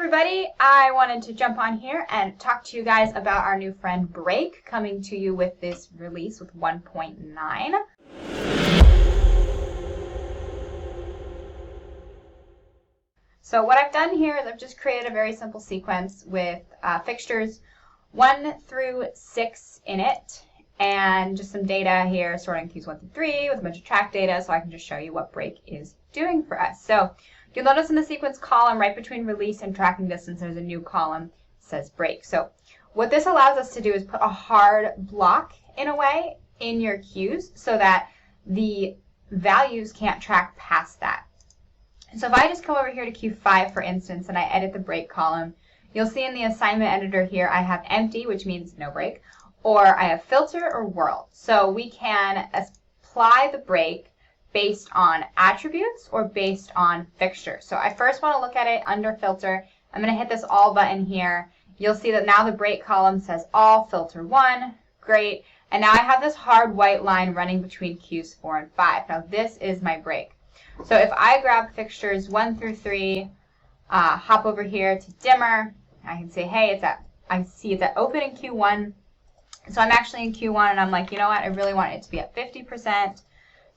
everybody, I wanted to jump on here and talk to you guys about our new friend Break, coming to you with this release with 1.9. So what I've done here is I've just created a very simple sequence with fixtures 1 through 6 in it, and just some data here, sorting cues 1 through 3 with a bunch of track data, so I can just show you what Break is doing for us. So you'll notice in the sequence column right between release and tracking distance, there's a new column that says Break. So what this allows us to do is put a hard block, in a way, in your cues so that the values can't track past that. So if I just come over here to cue 5, for instance, and I edit the break column, you'll see in the assignment editor here I have empty, which means no break, or I have filter or world. So we can apply the break based on attributes or based on fixtures. So I first want to look at it under filter. I'm going to hit this all button here. You'll see that now the break column says all, filter 1, great. And now I have this hard white line running between cues 4 and 5. Now this is my break. So if I grab fixtures 1 through 3, hop over here to dimmer, I can say, hey, I see it's at open in Q1. So I'm actually in Q1 and I'm like, you know what, I really want it to be at 50%.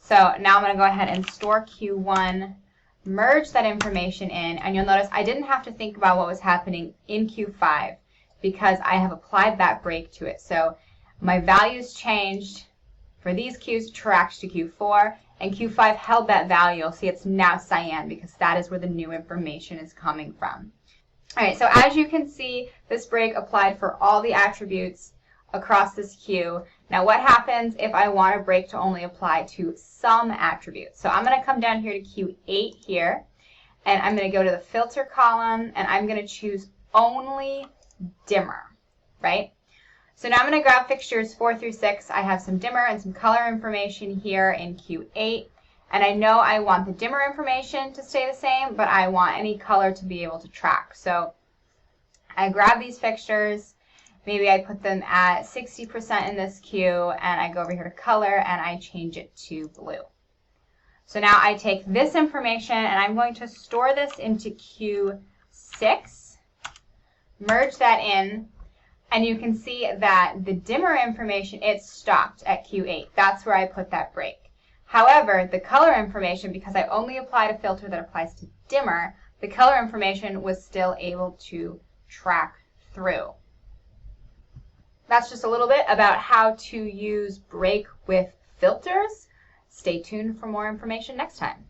So now I'm going to go ahead and store Q1, merge that information in, and you'll notice I didn't have to think about what was happening in Q5 because I have applied that break to it. So my values changed for these cues, tracked to Q4, and Q5 held that value. You'll see it's now cyan because that is where the new information is coming from. All right, so as you can see, this break applied for all the attributes across this cue. Now what happens if I want a break to only apply to some attributes? So I'm going to come down here to Q8 here, and I'm going to go to the filter column, and I'm going to choose only dimmer, right? So now I'm going to grab fixtures 4 through 6. I have some dimmer and some color information here in Q8, and I know I want the dimmer information to stay the same, but I want any color to be able to track. So I grab these fixtures. Maybe I put them at 60% in this cue, and I go over here to color, and I change it to blue. So now I take this information, and I'm going to store this into Q6, merge that in, and you can see that the dimmer information, it stopped at Q8. That's where I put that break. However, the color information, because I only applied a filter that applies to dimmer, the color information was still able to track through. That's just a little bit about how to use break with filters. Stay tuned for more information next time.